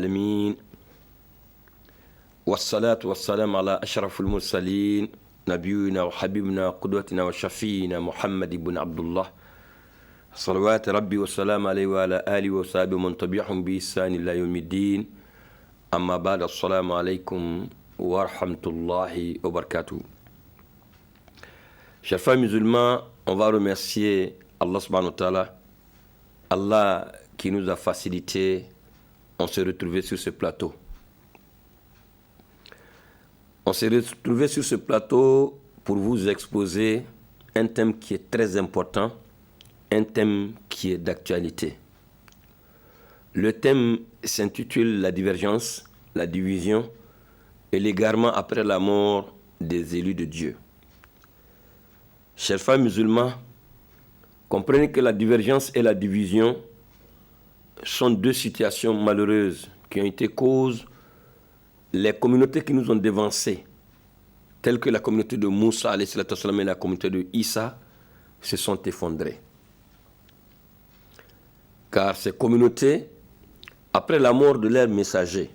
العالمين والصلاة والسلام على أشرف المرسلين نبينا وحبيبنا قدوتنا وشفينا محمد بن عبد الله صلوات ربي والسلام عليه وعلى آله وصحبه من تبعهم بإحسان إلى يوم الدين أما بعد السلام عليكم ورحمة الله وبركاته. Chers frères musulmans, on va remercier Allah subhanahu wa ta'ala, Allah qui nous a facilité, on s'est retrouvé sur ce plateau. On s'est retrouvé sur ce plateau pour vous exposer un thème qui est très important, un thème qui est d'actualité. Le thème s'intitule la divergence, la division et l'égarement après la mort des élus de Dieu. Chers frères musulmans, comprenez que la divergence et la division sont deux situations malheureuses qui ont été cause les communautés qui nous ont dévancés, telles que la communauté de Moussa et la communauté de Issa, se sont effondrées. Car ces communautés, après la mort de leurs messagers,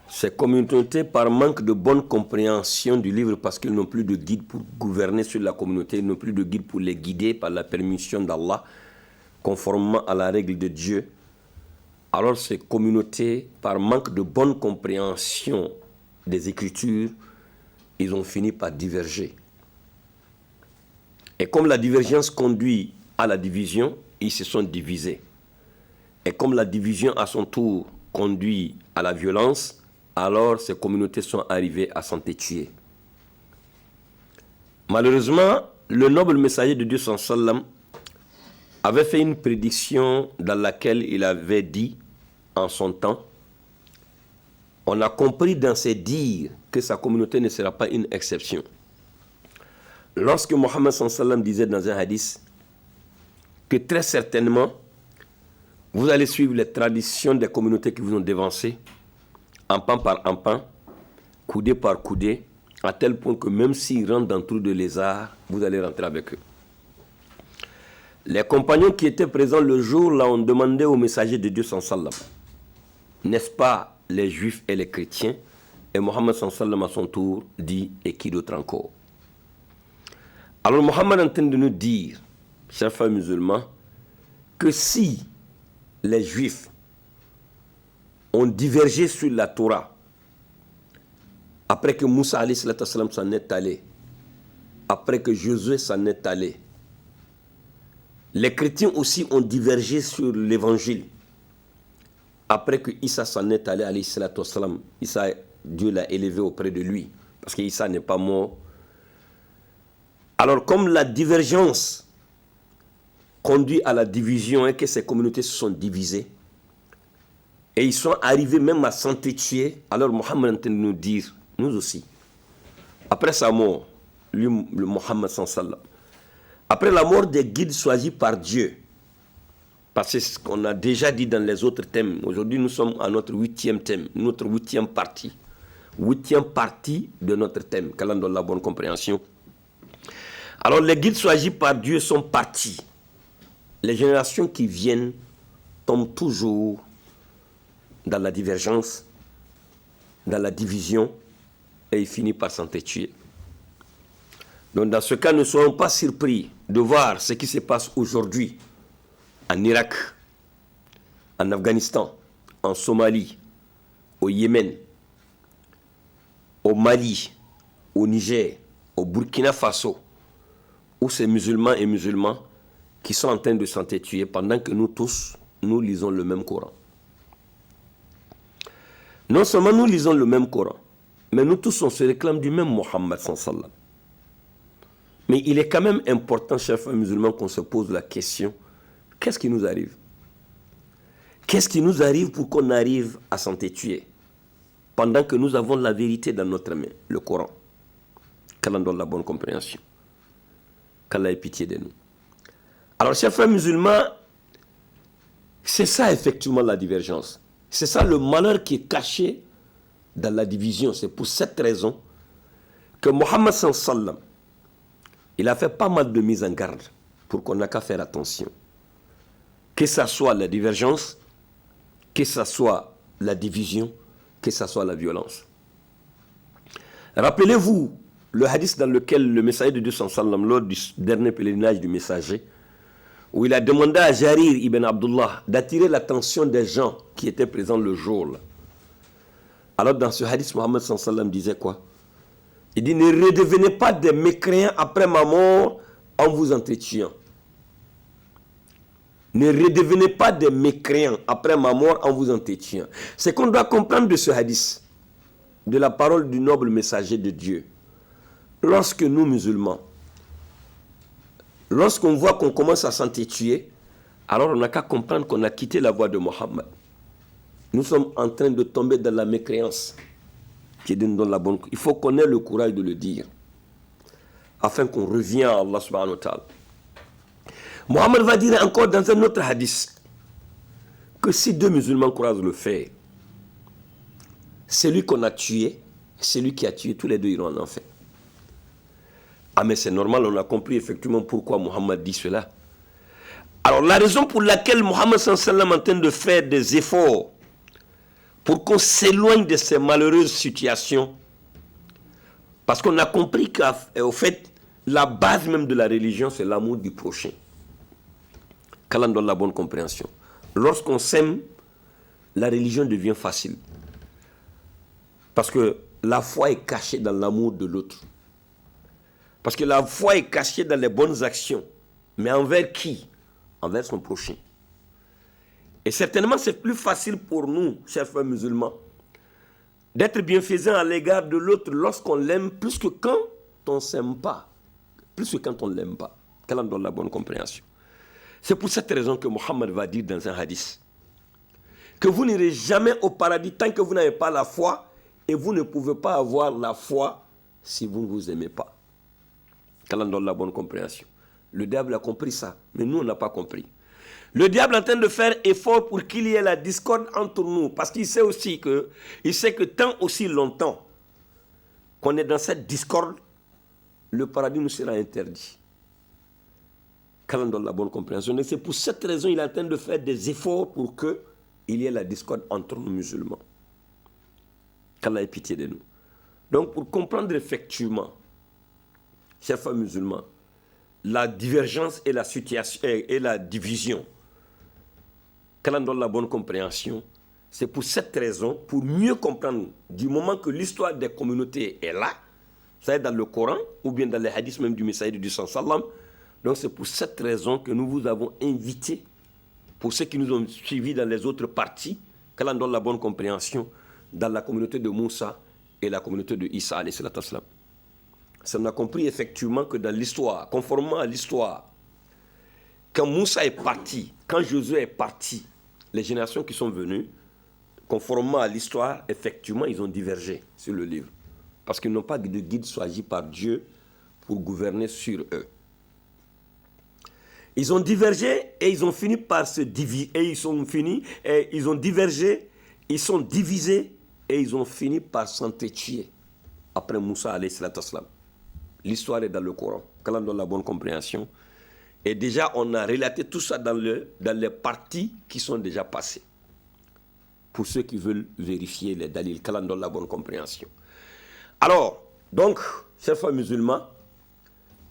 ces communautés, par manque de bonne compréhension du livre, parce qu'ils n'ont plus de guide pour gouverner sur la communauté, ils n'ont plus de guide pour les guider par la permission d'Allah, conformément à la règle de Dieu, alors ces communautés, par manque de bonne compréhension des Écritures, ils ont fini par diverger. Et comme la divergence conduit à la division, ils se sont divisés. Et comme la division à son tour conduit à la violence, alors ces communautés sont arrivées à s'entretuer. Malheureusement, le noble messager de Dieu sallam avait fait une prédiction dans laquelle il avait dit en son temps, on a compris dans ses dires que sa communauté ne sera pas une exception. Lorsque Mohammed sallam disait dans un hadith que très certainement vous allez suivre les traditions des communautés qui vous ont dévancé, empan par empan, coudé par coudé, à tel point que même s'ils rentrent dans le trou de lézard, vous allez rentrer avec eux. Les compagnons qui étaient présents le jour-là ont demandé au messager de Dieu sallam, n'est-ce pas les juifs et les chrétiens? Et Mohammed sallam à son tour dit, et qui d'autre encore? Alors Mohammed est en train de nous dire, chers frères musulmans, que si les juifs ont divergé sur la Torah après que Moussa s'en est allé, après que Josué s'en est allé, les chrétiens aussi ont divergé sur l'évangile après que Issa s'en est allé, Issa, Dieu l'a élevé auprès de lui, parce que Issa n'est pas mort. Alors comme la divergence conduit à la division et que ces communautés se sont divisées, et ils sont arrivés même à s'entretuer, alors Mohammed est en train de nous dire, nous aussi, après sa mort, lui, le Mohammed sallam, après la mort des guides choisis par Dieu, parce que ce qu'on a déjà dit dans les autres thèmes, aujourd'hui nous sommes à notre 8e thème, notre 8e partie de notre thème, qu'Allah donne la bonne compréhension. Alors les guides choisis par Dieu sont partis. Les générations qui viennent tombent toujours dans la divergence, dans la division, et ils finissent par s'entretuer. Donc dans ce cas, ne soyons pas surpris de voir ce qui se passe aujourd'hui en Irak, en Afghanistan, en Somalie, au Yémen, au Mali, au Niger, au Burkina Faso, où ces musulmans et musulmans qui sont en train de s'entretuer pendant que nous tous, nous lisons le même Coran. Non seulement nous lisons le même Coran, mais nous tous on se réclame du même Mohammed sallam. Mais il est quand même important, chers frères musulmans, qu'on se pose la question, qu'est-ce qui nous arrive? Qu'est-ce qui nous arrive pour qu'on arrive à s'entretuer pendant que nous avons la vérité dans notre main, le Coran? Qu'Allah donne la bonne compréhension. Qu'Allah ait pitié de nous. Alors, chers frères musulmans, c'est ça effectivement la divergence. C'est ça le malheur qui est caché dans la division. C'est pour cette raison que Mohammed sallam, il a fait pas mal de mises en garde pour qu'on n'a qu'à faire attention. Que ça soit la divergence, que ce soit la division, que ce soit la violence. Rappelez-vous le hadith dans lequel le messager de Dieu sallam, lors du dernier pèlerinage du messager, où il a demandé à Jarir ibn Abdullah d'attirer l'attention des gens qui étaient présents le jour-là. Alors dans ce hadith, Mohammed sallam disait quoi? Il dit, ne redevenez pas des mécréants après ma mort en vous entretuant. Ne redevenez pas des mécréants après ma mort en vous entretuant. C'est qu'on doit comprendre de ce hadith, de la parole du noble messager de Dieu. Lorsque nous, musulmans, lorsqu'on voit qu'on commence à s'entretuer, alors on n'a qu'à comprendre qu'on a quitté la voie de Mohammed. Nous sommes en train de tomber dans la mécréance. Qui donne la bonne... Il faut qu'on ait le courage de le dire, afin qu'on revienne à Allah subhanahu wa ta'ala. Mohammed va dire encore dans un autre hadith que si deux musulmans croisent le fer, celui qu'on a tué, celui qui a tué, tous les deux iront en enfer. Ah mais c'est normal, on a compris effectivement pourquoi Mohammed dit cela. Alors la raison pour laquelle Mohammed sallam est en train de faire des efforts pour qu'on s'éloigne de ces malheureuses situations, parce qu'on a compris qu'au fait, la base même de la religion, c'est l'amour du prochain. Qu'Allah donne la bonne compréhension. Lorsqu'on s'aime, la religion devient facile. Parce que la foi est cachée dans l'amour de l'autre. Parce que la foi est cachée dans les bonnes actions. Mais envers qui? Envers son prochain. Et certainement, c'est plus facile pour nous, chers frères musulmans, d'être bienfaisants à l'égard de l'autre lorsqu'on l'aime plus que quand on ne s'aime pas. Plus que quand on ne l'aime pas. Qu'Allah donne la bonne compréhension. C'est pour cette raison que Mohammed va dire dans un hadith que vous n'irez jamais au paradis tant que vous n'avez pas la foi, et vous ne pouvez pas avoir la foi si vous ne vous aimez pas. Qu'Allah donne la bonne compréhension. Le diable a compris ça, mais nous on n'a pas compris. Le diable est en train de faire effort pour qu'il y ait la discorde entre nous, parce qu'il sait aussi que, tant aussi longtemps qu'on est dans cette discorde, le paradis nous sera interdit. Qu'Allah donne la bonne compréhension. Et c'est pour cette raison qu'il est en train de faire des efforts pour qu'il y ait la discorde entre nous musulmans. Qu'Allah ait pitié de nous. Donc pour comprendre effectivement, chers frères musulmans, la divergence et la situation et la division, qu'Allah donne la bonne compréhension, c'est pour cette raison, pour mieux comprendre, du moment que l'histoire des communautés est là, ça est dans le Coran, ou bien dans les hadiths même du messager de Dieu sallam. Donc c'est pour cette raison que nous vous avons invité, pour ceux qui nous ont suivis dans les autres parties, qu'Allah donne la bonne compréhension, dans la communauté de Moussa et la communauté de Isa alayhi salatu wassalam. Ça, on a compris effectivement que dans l'histoire, conformément à l'histoire, quand Moussa est parti, quand Josué est parti, les générations qui sont venues, conformément à l'histoire, effectivement, ils ont divergé sur le livre. Parce qu'ils n'ont pas de guide choisi par Dieu pour gouverner sur eux. Ils ont divergé et ils ont fini par se diviser. Et ils ont divergé, ils sont divisés et ils ont fini par s'entretuer après Moussa alayhi salatu wassalam. L'histoire est dans le Coran. Qu'Allah donne la bonne compréhension. Et déjà, on a relaté tout ça dans les parties qui sont déjà passées. Pour ceux qui veulent vérifier les dalils, qu'Allah donne la bonne compréhension. Alors, donc, chers frères musulmans,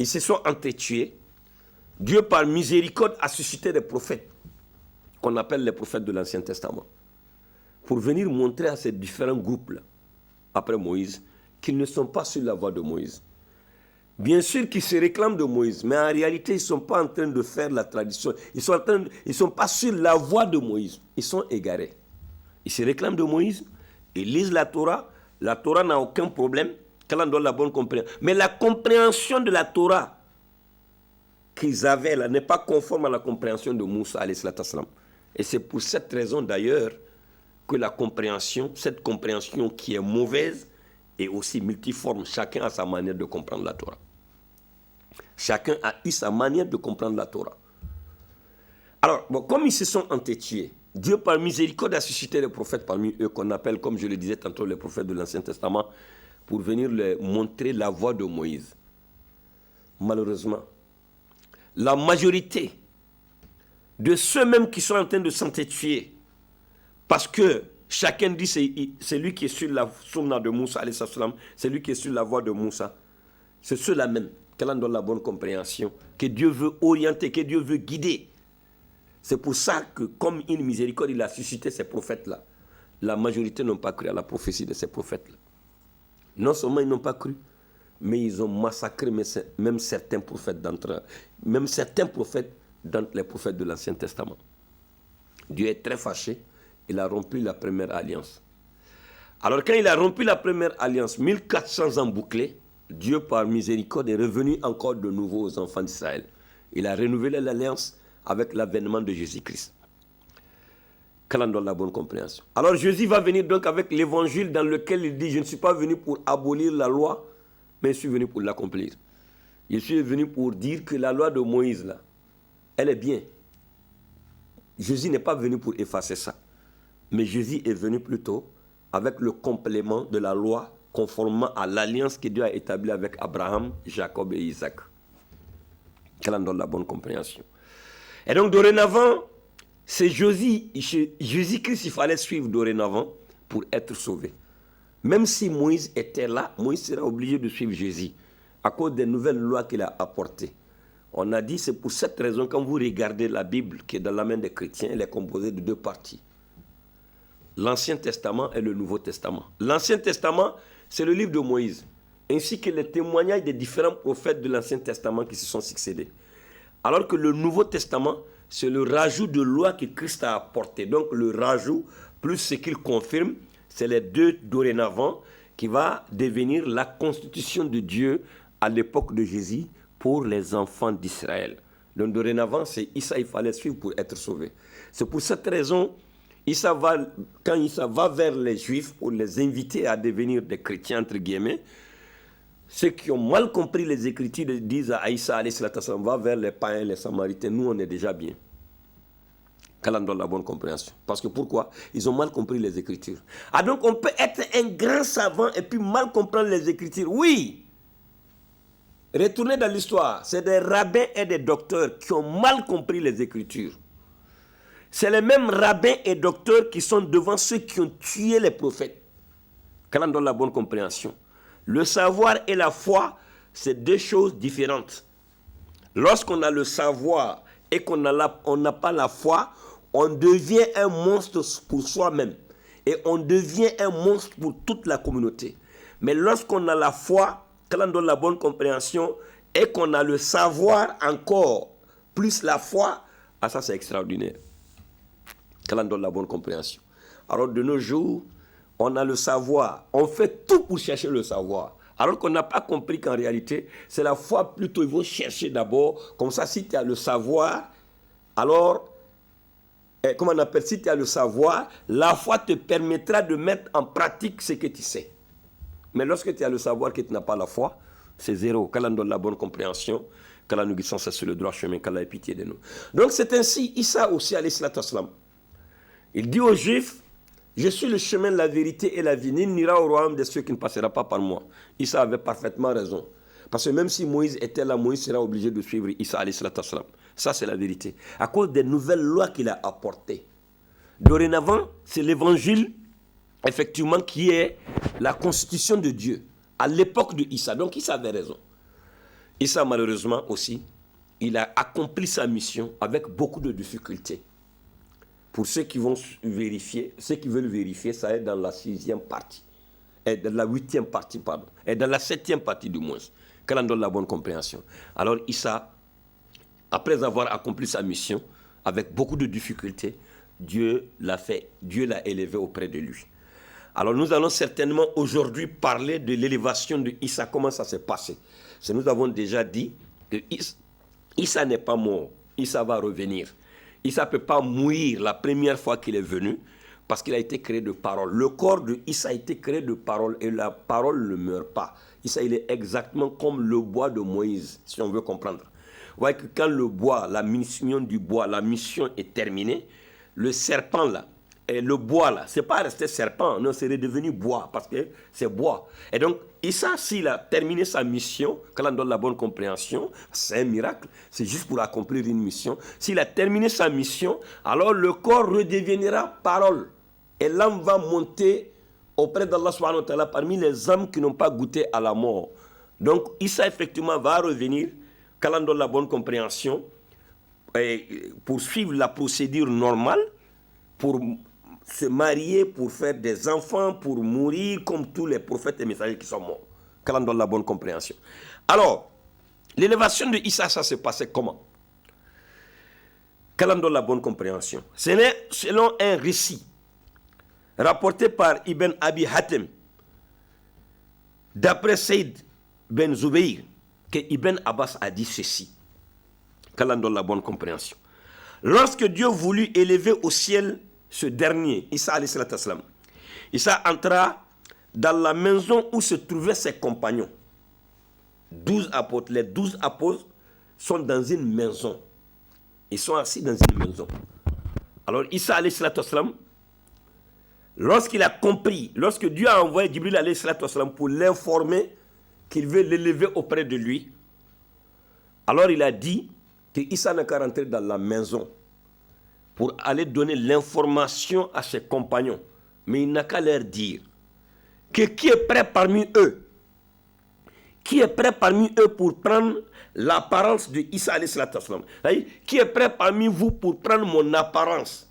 ils se sont entretués. Dieu, par miséricorde, a suscité des prophètes, qu'on appelle les prophètes de l'Ancien Testament, pour venir montrer à ces différents groupes-là, après Moïse, qu'ils ne sont pas sur la voie de Moïse. Bien sûr qu'ils se réclament de Moïse, mais en réalité, ils ne sont pas en train de faire la tradition. Ils ne sont pas sur la voie de Moïse. Ils sont égarés. Ils se réclament de Moïse, ils lisent la Torah. La Torah n'a aucun problème, qu'elle en donne la bonne compréhension. Mais la compréhension de la Torah qu'ils avaient là n'est pas conforme à la compréhension de Moussa alayhi salatu wassalam. Et c'est pour cette raison d'ailleurs que cette compréhension qui est mauvaise est aussi multiforme. Chacun a sa manière de comprendre la Torah. Chacun a eu sa manière de comprendre la Torah. Alors, comme ils se sont entretués, Dieu par miséricorde a suscité les prophètes parmi eux qu'on appelle, comme je le disais tantôt, les prophètes de l'Ancien Testament, pour venir leur montrer la voie de Moïse. Malheureusement, la majorité de ceux-mêmes qui sont en train de s'entretuer Parce que chacun dit c'est lui qui est sur la sunna de Moussa, c'est lui qui est sur la voie de Moussa. C'est ceux-là même qu'Allah donne la bonne compréhension, que Dieu veut orienter, que Dieu veut guider. C'est pour ça que, comme une miséricorde, il a suscité ces prophètes-là. La majorité n'ont pas cru à la prophétie de ces prophètes-là. Non seulement ils n'ont pas cru, mais ils ont massacré même certains prophètes d'entre les prophètes de l'Ancien Testament. Dieu est très fâché, il a rompu la première alliance. Alors quand il a rompu la première alliance, 1400 ans bouclés, Dieu par miséricorde est revenu encore de nouveau aux enfants d'Israël. Il a renouvelé l'alliance avec l'avènement de Jésus-Christ. Qu'Allah donne la bonne compréhension. Alors Jésus va venir donc avec l'évangile dans lequel il dit « Je ne suis pas venu pour abolir la loi, mais je suis venu pour l'accomplir. » Je suis venu pour dire que la loi de Moïse, là, elle est bien. Jésus n'est pas venu pour effacer ça. Mais Jésus est venu plutôt avec le complément de la loi conformément à l'alliance que Dieu a établie avec Abraham, Jacob et Isaac. Qu'Allah donne la bonne compréhension. Et donc dorénavant, c'est Jésus-Christ il fallait suivre dorénavant pour être sauvé. Même si Moïse était là, Moïse sera obligé de suivre Jésus à cause des nouvelles lois qu'il a apportées. On a dit, c'est pour cette raison, quand vous regardez la Bible qui est dans la main des chrétiens, elle est composée de deux parties. L'Ancien Testament et le Nouveau Testament. L'Ancien Testament, c'est le livre de Moïse, ainsi que les témoignages des différents prophètes de l'Ancien Testament qui se sont succédés. Alors que le Nouveau Testament, c'est le rajout de loi que Christ a apporté. Donc le rajout, plus ce qu'il confirme, c'est les deux dorénavant qui va devenir la constitution de Dieu à l'époque de Jésus pour les enfants d'Israël. Donc dorénavant, c'est Issa, il fallait suivre pour être sauvé. C'est pour cette raison, quand Issa va vers les Juifs pour les inviter à devenir des chrétiens, entre guillemets, ceux qui ont mal compris les Écritures disent à Issa, va vers les païens, les Samaritains, nous on est déjà bien. Qu'Allah donne la bonne compréhension. Parce que pourquoi? Ils ont mal compris les Écritures. Ah donc on peut être un grand savant et puis mal comprendre les Écritures. Oui. Retournez dans l'histoire. C'est des rabbins et des docteurs qui ont mal compris les Écritures. C'est les mêmes rabbins et docteurs qui sont devant ceux qui ont tué les prophètes. Qu'Allah donne la bonne compréhension. Le savoir et la foi, c'est deux choses différentes. Lorsqu'on a le savoir et qu'on n'a pas la foi, on devient un monstre pour soi-même. Et on devient un monstre pour toute la communauté. Mais lorsqu'on a la foi, qu'Allah donne la bonne compréhension, et qu'on a le savoir encore, plus la foi, ah ça c'est extraordinaire. Qu'Allah donne la bonne compréhension. Alors de nos jours, on a le savoir, on fait tout pour chercher le savoir. Alors qu'on n'a pas compris qu'en réalité, c'est la foi plutôt, il faut chercher d'abord. Comme ça, si tu as le savoir, alors, comment on appelle, si tu as le savoir, la foi te permettra de mettre en pratique ce que tu sais. Mais lorsque tu as le savoir que tu n'as pas la foi, c'est zéro. Qu'Allah nous donne la bonne compréhension, qu'Allah nous guide sans cesse sur le droit chemin, qu'Allah ait pitié de nous. Donc c'est ainsi, Issa aussi, alayhi salatu wassalam, il dit aux Juifs, je suis le chemin, la vérité et la vie. Nul n'ira au royaume de ceux qui ne passera pas par moi. Issa avait parfaitement raison. Parce que même si Moïse était là, Moïse sera obligé de suivre Issa alayhi salatu wassalam. Ça, c'est la vérité. À cause des nouvelles lois qu'il a apportées. Dorénavant, c'est l'évangile, effectivement, qui est la constitution de Dieu. À l'époque de Issa. Donc, Issa avait raison. Issa, malheureusement, aussi, il a accompli sa mission avec beaucoup de difficultés. Pour ceux qui vont vérifier, ceux qui veulent vérifier, ça est dans la 6e partie. Et dans la 8e partie, pardon. Et dans la 7e partie du moins. Qu'elle en donne la bonne compréhension. Alors Issa, après avoir accompli sa mission, avec beaucoup de difficultés, Dieu l'a élevé auprès de lui. Alors nous allons certainement aujourd'hui parler de l'élévation de Issa, comment ça s'est passé. Nous avons déjà dit que Issa n'est pas mort, Issa va revenir. Issa ne peut pas mourir la première fois qu'il est venu parce qu'il a été créé de parole. Le corps de Issa a été créé de parole et la parole ne meurt pas. Issa, il est exactement comme le bois de Moïse, si on veut comprendre. Vous voyez que quand le bois, la mission du bois, la mission est terminée, le serpent là, et le bois là, c'est pas resté serpent, non, c'est redevenu bois parce que c'est bois. Et donc, Issa, s'il a terminé sa mission, quand on donne la bonne compréhension, c'est un miracle, c'est juste pour accomplir une mission. S'il a terminé sa mission, alors le corps redeviendra parole. et l'âme va monter auprès d'Allah subhanahu wa ta'ala parmi les âmes qui n'ont pas goûté à la mort. Donc Issa effectivement va revenir, qu'Allah donne la bonne compréhension, pour suivre la procédure normale, pour se marier, pour faire des enfants, pour mourir comme tous les prophètes et messagers qui sont morts. Qu'Allah donne la bonne compréhension. Alors, l'élévation de Issa, ça s'est passé comment? Qu'Allah donne la bonne compréhension. C'est selon un récit rapporté par Ibn Abi Hatem, d'après Saïd Ben Zubayr, que Ibn Abbas a dit ceci. Qu'Allah donne la bonne compréhension. Lorsque Dieu voulut élever au ciel ce dernier, Issa alayhi salatu wassalam, Issa entra dans la maison où se trouvaient ses compagnons. 12 apôtres. Les 12 apôtres sont dans une maison. Ils sont assis dans une maison. Alors Issa alayhi salatu wassalam, lorsqu'il a compris, lorsque Dieu a envoyé Jibril alayhi salatu wassalam pour l'informer qu'il veut l'élever auprès de lui, alors il a dit que Issa n'a qu'à rentrer dans la maison pour aller donner l'information à ses compagnons. Mais il n'a qu'à leur dire que qui est prêt parmi eux, qui est prêt parmi eux pour prendre l'apparence de Issa alayhi salatu wassalam, qui est prêt parmi vous pour prendre mon apparence.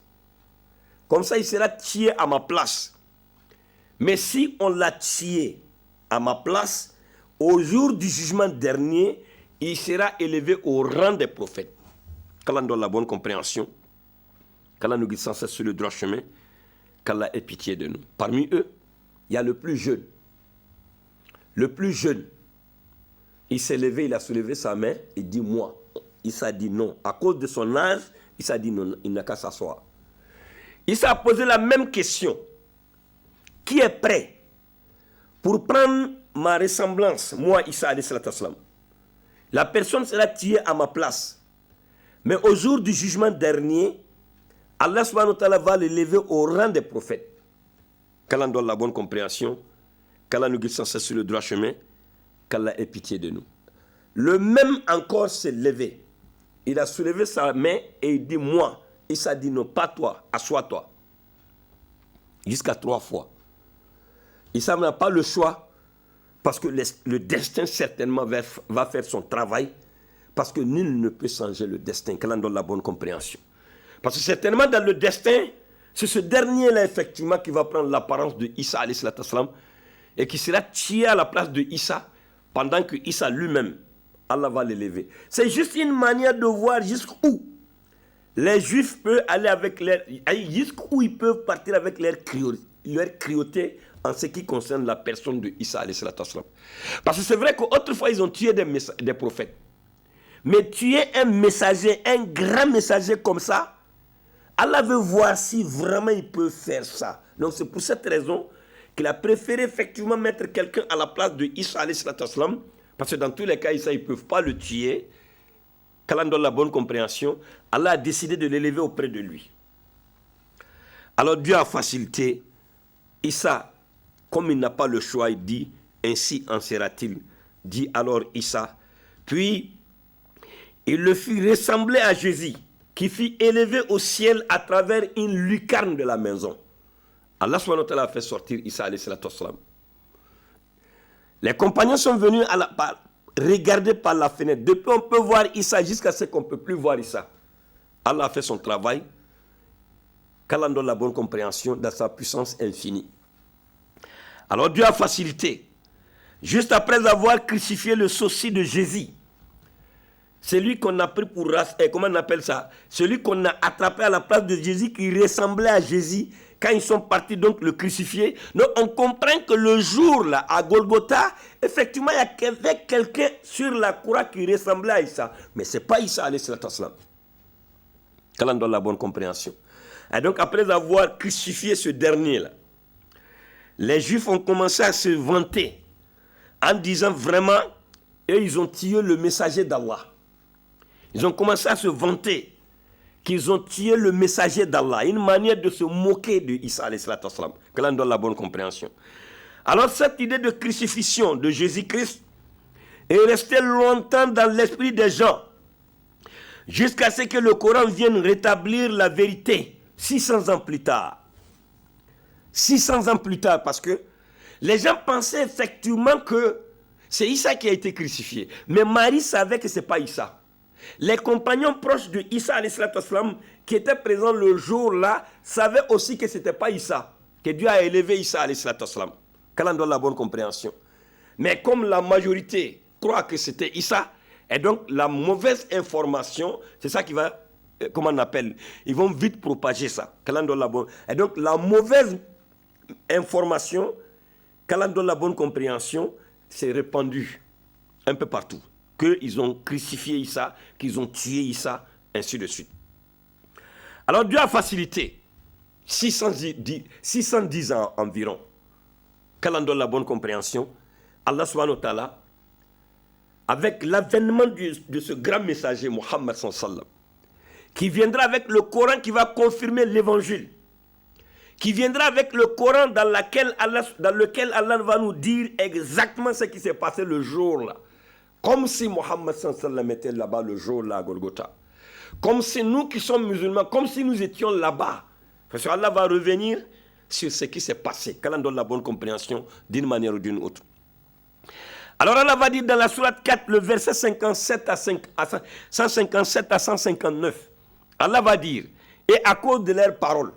Comme ça, il sera tué à ma place. Mais si on l'a tué à ma place, au jour du jugement dernier, il sera élevé au rang des prophètes. Qu'Allah donne la bonne compréhension, qu'Allah nous guide sans cesse sur le droit chemin, qu'Allah ait pitié de nous. Parmi eux, il y a le plus jeune. Le plus jeune, il s'est levé, il a soulevé sa main, il dit moi. Il s'est dit non. À cause de son âge, il s'est dit non, il n'a qu'à s'asseoir. Il s'est posé la même question. Qui est prêt pour prendre ma ressemblance, moi, Issa alayhi salatu wassalam? La personne sera tuée à ma place. Mais au jour du jugement dernier, Allah subhanahu wa ta'ala va l'élever au rang des prophètes. Qu'Allah donne la bonne compréhension, qu'Allah nous guide sans cesse sur le droit chemin, qu'Allah ait pitié de nous. Le même encore s'est levé. Il a soulevé sa main et il dit moi. Issa dit non, pas toi, assois-toi. Jusqu'à 3 fois. Issa n'a pas le choix parce que le destin certainement va faire son travail, parce que nul ne peut changer le destin. Qu'Allah donne la bonne compréhension. Parce que certainement dans le destin, c'est ce dernier-là effectivement qui va prendre l'apparence de Issa alayhi salatu wassalam et qui sera tué à la place de Issa pendant que Issa lui-même, Allah va l'élever. C'est juste une manière de voir jusqu'où les Juifs peuvent aller avec jusqu'où ils peuvent partir avec leur cruauté en ce qui concerne la personne de Issa alayhi salatu wassalam. Parce que c'est vrai qu'autrefois ils ont tué des prophètes. Mais tuer un messager, un grand messager comme ça, Allah veut voir si vraiment il peut faire ça. Donc c'est pour cette raison qu'il a préféré effectivement mettre quelqu'un à la place de Issa alayhi salatu wassalam, parce que dans tous les cas, Issa, ils ne peuvent pas le tuer. Qu'Allah donne la bonne compréhension, Allah a décidé de l'élever auprès de lui. Alors Dieu a facilité. Issa, comme il n'a pas le choix, il dit, ainsi en sera-t-il, dit alors Issa. Puis, il le fit ressembler à Jésus, qui fut élevé au ciel à travers une lucarne de la maison. Allah subhanahu wa ta'ala a fait sortir Issa alayhi salatu wassalam. Les compagnons sont venus regarder par la fenêtre. Depuis on peut voir Issa jusqu'à ce qu'on ne peut plus voir Issa. Allah a fait son travail. Qu'Allah donne la bonne compréhension dans sa puissance infinie. Alors Dieu a facilité. Juste après avoir crucifié le sosie de Jésus, celui qu'on a pris pour race, comment on appelle ça? Celui qu'on a attrapé à la place de Jésus, qui ressemblait à Jésus, quand ils sont partis donc le crucifier. Donc on comprend que le jour là, à Golgotha, effectivement il y avait quelqu'un sur la croix qui ressemblait à Issa. Mais ce n'est pas Issa alayhi salatu wassalam. Qu'Allah donne la bonne compréhension. Et donc après avoir crucifié ce dernier là, les Juifs ont commencé à se vanter en disant vraiment, eux ils ont tué le messager d'Allah. Ils ont commencé à se vanter qu'ils ont tué le messager d'Allah. Une manière de se moquer de Issa alayhi salatu wassalam. Que l'on donne la bonne compréhension. Alors cette idée de crucifixion de Jésus-Christ est restée longtemps dans l'esprit des gens, jusqu'à ce que le Coran vienne rétablir la vérité 600 ans plus tard. 600 ans plus tard, parce que les gens pensaient effectivement que c'est Issa qui a été crucifié. Mais Marie savait que ce n'est pas Issa. Les compagnons proches de Issa, qui étaient présents le jour-là, savaient aussi que ce n'était pas Issa, que Dieu a élevé Issa, qu'elle en donne la bonne compréhension. Mais comme la majorité croit que c'était Issa, et donc la mauvaise information, c'est ça qui va, comment on appelle, ils vont vite propager ça. Qu'elle en donne la bonne. Et donc la mauvaise information, qu'elle en donne la bonne compréhension, s'est répandue un peu partout. Qu'ils ont crucifié Issa, qu'ils ont tué Issa, ainsi de suite. Alors Dieu a facilité 610 ans environ. Qu'elle en donne la bonne compréhension, Allah subhanahu wa ta'ala, avec l'avènement de ce grand messager, Muhammad sallallahu, qui viendra avec le Coran qui va confirmer l'évangile, qui viendra avec le Coran dans lequel Allah va nous dire exactement ce qui s'est passé le jour-là. Comme si Muhammad sallallahu était là-bas le jour-là à Golgotha. Comme si nous qui sommes musulmans, comme si nous étions là-bas. Parce que Allah va revenir sur ce qui s'est passé, qu'Allah donne la bonne compréhension d'une manière ou d'une autre. Alors Allah va dire dans la sourate 4, le verset 157 à 159, Allah va dire, et à cause de leurs paroles,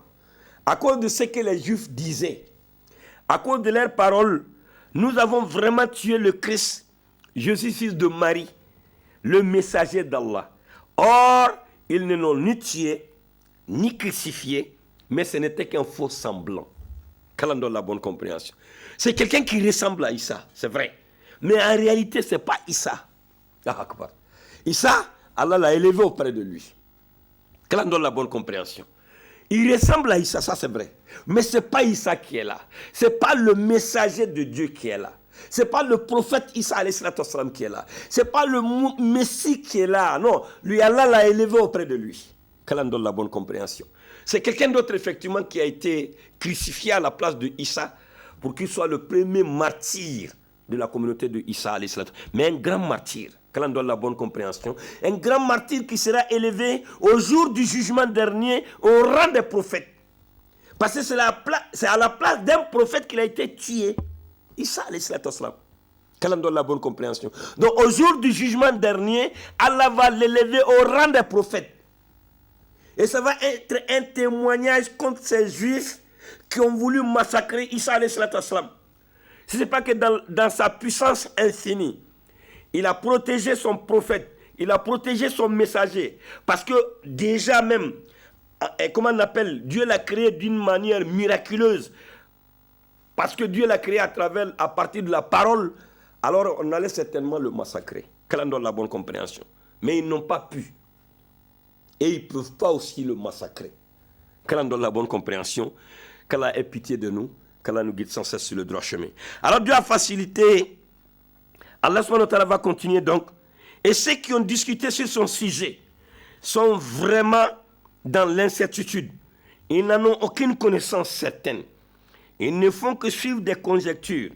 à cause de ce que les Juifs disaient, à cause de leurs paroles, nous avons vraiment tué le Christ, Jésus fils de Marie, le messager d'Allah. Or, ils ne l'ont ni tué, ni crucifié, mais ce n'était qu'un faux semblant. Qu'Allah donne la bonne compréhension. C'est quelqu'un qui ressemble à Issa, c'est vrai. Mais en réalité, ce n'est pas Issa. Issa, Allah l'a élevé auprès de lui. Qu'Allah donne la bonne compréhension. Il ressemble à Issa, ça c'est vrai. Mais ce n'est pas Issa qui est là. Ce n'est pas le messager de Dieu qui est là. Ce n'est pas le prophète Issa qui est là. Ce n'est pas le Messie qui est là. Non, lui, Allah l'a élevé auprès de lui. Qu'Allah donne la bonne compréhension. C'est quelqu'un d'autre, effectivement, qui a été crucifié à la place de Issa pour qu'il soit le premier martyr de la communauté de Issa. Mais un grand martyr, qu'Allah donne la bonne compréhension. Un grand martyr qui sera élevé au jour du jugement dernier au rang des prophètes. Parce que c'est à la place d'un prophète qu'il a été tué. Issa, qu'Allah donne la bonne compréhension. Donc au jour du jugement dernier, Allah va l'élever au rang des prophètes. Et ça va être un témoignage contre ces juifs qui ont voulu massacrer Issa alayhi salatu wassalam. Ce n'est pas que dans sa puissance infinie, il a protégé son prophète, il a protégé son messager. Parce que déjà même, comment on appelle, Dieu l'a créé d'une manière miraculeuse. Parce que Dieu l'a créé à partir de la parole, alors on allait certainement le massacrer. Qu'Allah donne la bonne compréhension. Mais ils n'ont pas pu. Et ils ne peuvent pas aussi le massacrer. Qu'Allah donne la bonne compréhension, qu'Allah ait pitié de nous, qu'Allah nous guide sans cesse sur le droit chemin. Alors Dieu a facilité. Allah subhanahu wa ta'ala va continuer donc. Et ceux qui ont discuté sur son sujet sont vraiment dans l'incertitude. Ils n'en ont aucune connaissance certaine. Ils ne font que suivre des conjectures.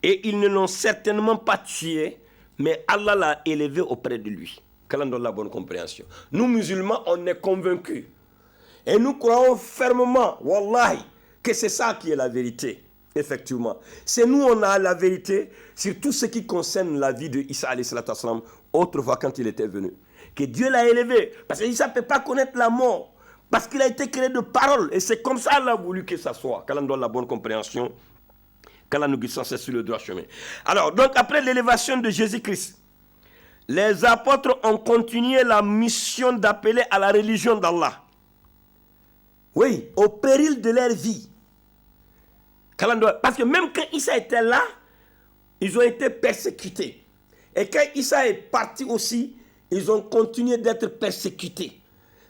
Et ils ne l'ont certainement pas tué, mais Allah l'a élevé auprès de lui. Qu'Allah donne la bonne compréhension. Nous, musulmans, on est convaincus. Et nous croyons fermement, wallahi, que c'est ça qui est la vérité. Effectivement. C'est nous, on a la vérité sur tout ce qui concerne la vie de Issa alayhi salatu wassalam, autrefois quand il était venu. Que Dieu l'a élevé. Parce que Issa ne peut pas connaître la mort. Parce qu'il a été créé de parole. Et c'est comme ça Allah a voulu que ça soit. Qu'Allah donne la bonne compréhension. Qu'Allah nous guide sans cesse sur le droit chemin. Alors, donc, après l'élévation de Jésus-Christ, les apôtres ont continué la mission d'appeler à la religion d'Allah. Oui, au péril de leur vie. Parce que même quand Issa était là, ils ont été persécutés. Et quand Issa est parti aussi, ils ont continué d'être persécutés.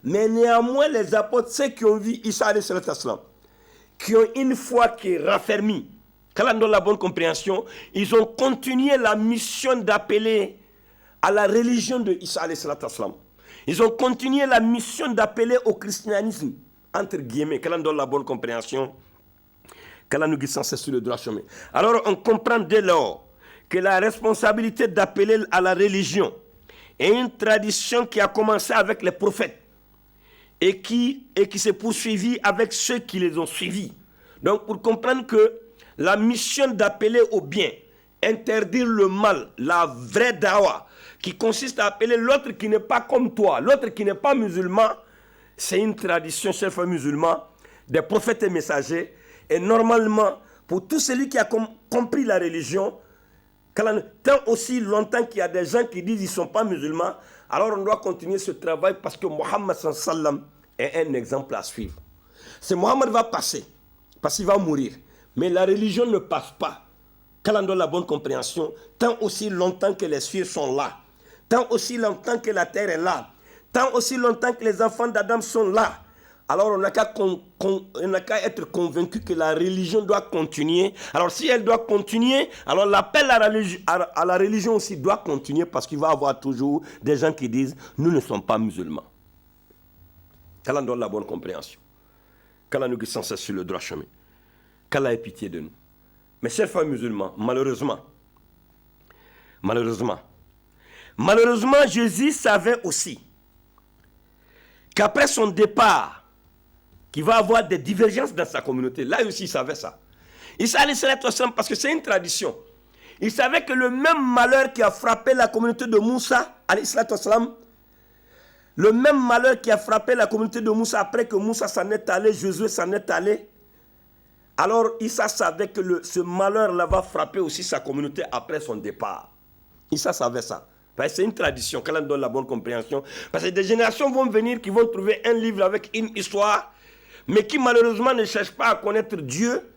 Mais néanmoins, les apôtres, ceux qui ont vu Issa alayhi salatu wassalam, qui ont une foi qui est raffermie, qu'Allah donne la bonne compréhension, ils ont continué la mission d'appeler à la religion de Issa alayhi salatu wassalam. Ils ont continué la mission d'appeler au christianisme, entre guillemets, qu'Allah donne la bonne compréhension, qu'Allah nous guide sans cesse sur le droit chemin. Alors on comprend dès lors que la responsabilité d'appeler à la religion est une tradition qui a commencé avec les prophètes et qui s'est poursuivie avec ceux qui les ont suivis. Donc pour comprendre que la mission d'appeler au bien, interdire le mal, la vraie dawa, qui consiste à appeler l'autre qui n'est pas comme toi, l'autre qui n'est pas musulman, c'est une tradition chez les musulmans, des prophètes et messagers. Et normalement, pour tout celui qui a compris la religion, tant aussi longtemps qu'il y a des gens qui disent qu'ils ne sont pas musulmans, alors on doit continuer ce travail parce que Mohammed sallam est un exemple à suivre. C'est Mohammed va passer, parce qu'il va mourir. Mais la religion ne passe pas. Quand on a la bonne compréhension, tant aussi longtemps que les cieux sont là, tant aussi longtemps que la terre est là, tant aussi longtemps que les enfants d'Adam sont là, alors on n'a qu'à être convaincu que la religion doit continuer. Alors si elle doit continuer, alors l'appel à la religion aussi doit continuer parce qu'il va y avoir toujours des gens qui disent « nous ne sommes pas musulmans ». Qu'Allah donne la bonne compréhension. Qu'Allah nous guide sans cesse sur le droit chemin. Qu'Allah ait pitié de nous. Mes chers frères musulmans, malheureusement, Jésus savait aussi qu'après son départ, qu'il va avoir des divergences dans sa communauté. Là aussi, il savait ça. Isa alayhi salatu wassalam, parce que c'est une tradition. Il savait que le même malheur qui a frappé la communauté de Moussa, alayhi salatu wassalam, le même malheur qui a frappé la communauté de Moussa après que Moussa s'en est allé, Josué s'en est allé, alors Isa savait que ce malheur-là va frapper aussi sa communauté après son départ. Isa savait ça. C'est une tradition, qu'elle en donne la bonne compréhension. Parce que des générations vont venir qui vont trouver un livre avec une histoire, mais qui malheureusement ne cherchent pas à connaître Dieu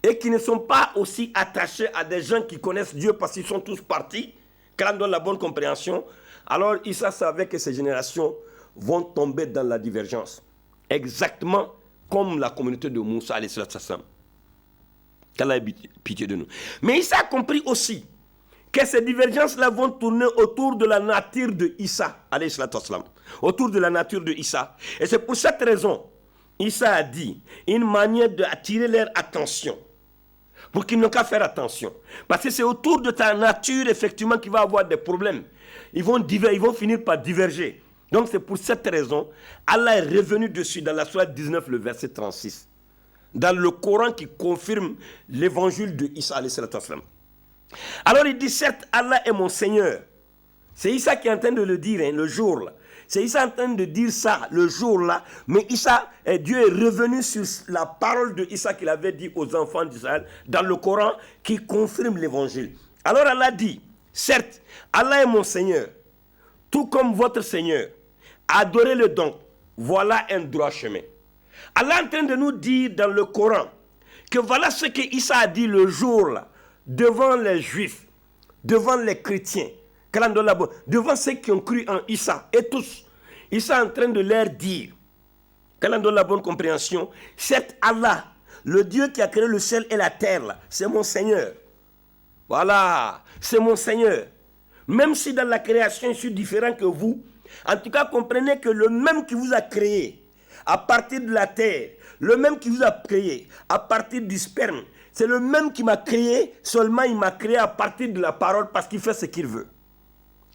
et qui ne sont pas aussi attachés à des gens qui connaissent Dieu parce qu'ils sont tous partis, qu'elle en donne la bonne compréhension. Alors Isa savait que ces générations vont tomber dans la divergence. Exactement comme la communauté de Moussa, alayhi salam. Qu'Allah ait pitié de nous. Mais Isa a compris aussi que ces divergences-là vont tourner autour de la nature de Isa, alayhi salam. Autour de la nature de Isa. Et c'est pour cette raison, Isa a dit une manière d'attirer leur attention. Pour qu'ils n'ont qu'à faire attention. Parce que c'est autour de ta nature, effectivement, qu'il va y avoir des problèmes. Ils vont finir par diverger. Donc c'est pour cette raison, Allah est revenu dessus dans la sourate 19, le verset 36. Dans le Coran qui confirme l'évangile de Isa, alayhi salam. Alors il dit, certes, Allah est mon Seigneur. C'est Isa qui est en train de le dire, le jour-là. C'est Isa en train de dire ça, le jour-là. Mais Dieu est revenu sur la parole de Isa qu'il avait dit aux enfants d'Israël dans le Coran qui confirme l'évangile. Alors Allah dit, certes, Allah est mon Seigneur, tout comme votre Seigneur. Adorez-le donc. Voilà un droit chemin. Allah est en train de nous dire dans le Coran que voilà ce que Isa a dit le jour-là, devant les Juifs, devant les chrétiens, devant ceux qui ont cru en Isa, et tous. Isa est en train de leur dire, qu'Allah donne la bonne compréhension, c'est Allah, le Dieu qui a créé le ciel et la terre, c'est mon Seigneur. Voilà, c'est mon Seigneur. Même si dans la création, je suis différent que vous, en tout cas, comprenez que le même qui vous a créé, à partir de la terre, le même qui vous a créé, à partir du sperme, c'est le même qui m'a créé, seulement il m'a créé à partir de la parole parce qu'il fait ce qu'il veut.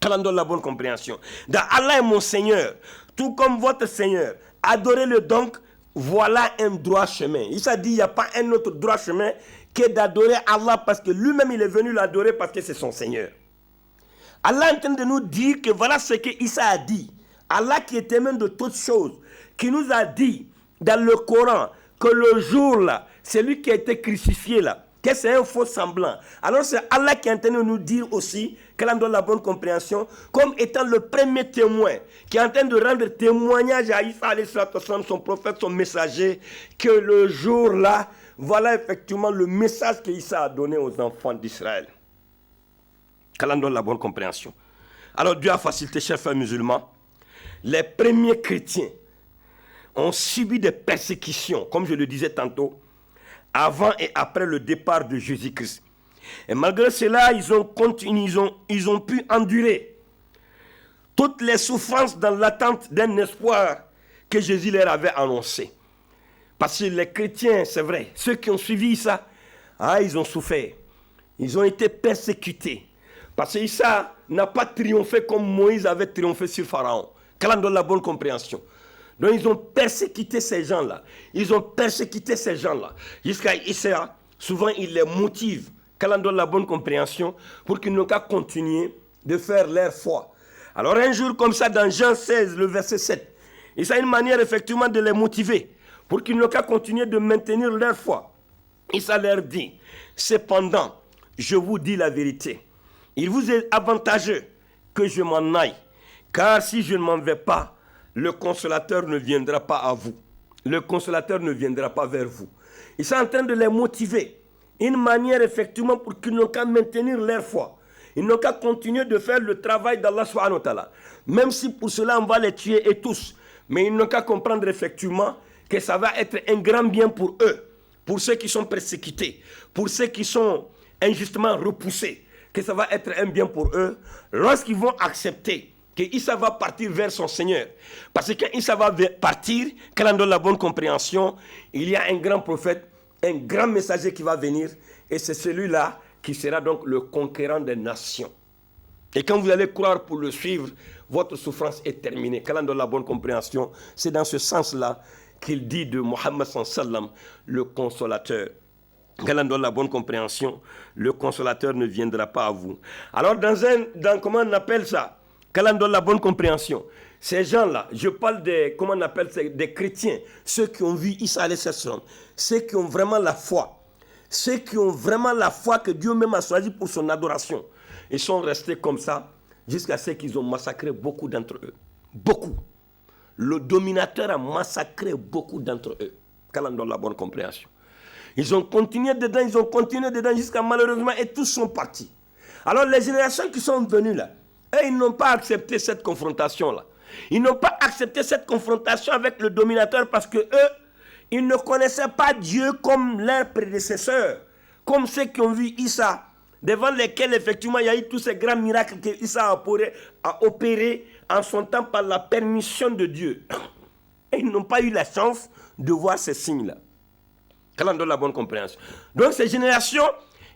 Qu'Allah donne la bonne compréhension. Donc Allah est mon Seigneur, tout comme votre Seigneur. Adorez-le donc, voilà un droit chemin. Il s'est dit, il n'y a pas un autre droit chemin que d'adorer Allah parce que lui-même il est venu l'adorer parce que c'est son Seigneur. Allah est en train de nous dire que voilà ce que Isa a dit. Allah qui est aimé de toutes choses, qui nous a dit dans le Coran que le jour là, c'est lui qui a été crucifié là, que c'est un faux semblant. Alors c'est Allah qui est en train de nous dire aussi, qu'elle en donne la bonne compréhension, comme étant le premier témoin, qui est en train de rendre témoignage à Isa alayhi salam, son prophète, son messager, que le jour là, voilà effectivement le message que Isa a donné aux enfants d'Israël. Qu'Allah donne la bonne compréhension. Alors Dieu a facilité, chers frères musulmans, les premiers chrétiens ont subi des persécutions, comme je le disais tantôt, avant et après le départ de Jésus-Christ. Et malgré cela, ils ont continué, ils ont pu endurer toutes les souffrances dans l'attente d'un espoir que Jésus leur avait annoncé. Parce que les chrétiens, c'est vrai, ceux qui ont suivi ça, ils ont souffert. Ils ont été persécutés. Parce que Isa n'a pas triomphé comme Moïse avait triomphé sur Pharaon. Qu'Allah donne la bonne compréhension. Donc ils ont persécuté ces gens-là. Ils ont persécuté ces gens-là. Jusqu'à Issa, souvent il les motive, qu'elle en donne la bonne compréhension, pour qu'ils n'ont qu'à continuer de faire leur foi. Alors un jour comme ça, dans Jean 16, le verset 7, il y a une manière effectivement de les motiver, pour qu'ils n'ont qu'à continuer de maintenir leur foi. Issa leur dit, cependant, je vous dis la vérité, il vous est avantageux que je m'en aille, car si je ne m'en vais pas, le consolateur ne viendra pas à vous. Le consolateur ne viendra pas vers vous. Ils sont en train de les motiver. Une manière effectivement pour qu'ils n'ont qu'à maintenir leur foi. Ils n'ont qu'à continuer de faire le travail d'Allah subhanahu wa ta'ala. Même si pour cela on va les tuer et tous. Mais ils n'ont qu'à comprendre effectivement que ça va être un grand bien pour eux. Pour ceux qui sont persécutés. Pour ceux qui sont injustement repoussés. Que ça va être un bien pour eux. Lorsqu'ils vont accepter que Issa va partir vers son Seigneur. Parce que Issa va partir, quand on donne la bonne compréhension, il y a un grand prophète, un grand messager qui va venir, et c'est celui-là qui sera donc le conquérant des nations. Et quand vous allez croire pour le suivre, votre souffrance est terminée. Quand on donne la bonne compréhension, c'est dans ce sens-là qu'il dit de Mohammed sallam, le consolateur. Quand on donne la bonne compréhension, le consolateur ne viendra pas à vous. Alors comment on appelle ça? Quand on donne la bonne compréhension, ces gens-là, je parle des, comment on appelle ça, des chrétiens, ceux qui ont vu Issa alayhi salam, ceux qui ont vraiment la foi, ceux qui ont vraiment la foi que Dieu même a choisi pour son adoration. Ils sont restés comme ça jusqu'à ce qu'ils ont massacré beaucoup d'entre eux. Beaucoup. Le dominateur a massacré beaucoup d'entre eux. Quand on donne la bonne compréhension. Ils ont continué dedans jusqu'à malheureusement, et tous sont partis. Alors les générations qui sont venues là, et ils n'ont pas accepté cette confrontation-là. Ils n'ont pas accepté cette confrontation avec le dominateur parce que eux, ils ne connaissaient pas Dieu comme leurs prédécesseurs, comme ceux qui ont vu Issa, devant lesquels effectivement il y a eu tous ces grands miracles que Issa a opérés en son temps par la permission de Dieu. Et ils n'ont pas eu la chance de voir ces signes-là. Quand on donne la bonne compréhension. Donc ces générations,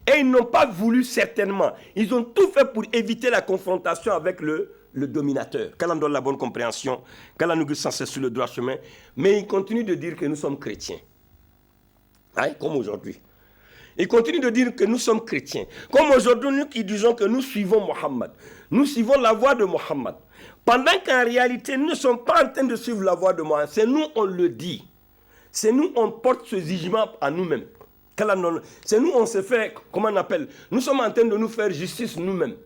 et ils n'ont pas voulu certainement. Ils ont tout fait pour éviter la confrontation avec le dominateur. Quand on donne la bonne compréhension, quand on nous guide sans cesse sur le droit chemin, mais ils continuent de dire que nous sommes chrétiens. Hein, comme aujourd'hui. Ils continuent de dire que nous sommes chrétiens. Comme aujourd'hui, nous qui disons que nous suivons Mohammed. Nous suivons la voie de Mohammed. Pendant qu'en réalité, nous ne sommes pas en train de suivre la voie de Mohammed. C'est nous, on le dit. C'est nous, on porte ce jugement à nous-mêmes. C'est nous, on se fait, comment on appelle? Nous sommes en train de nous faire justice nous-mêmes.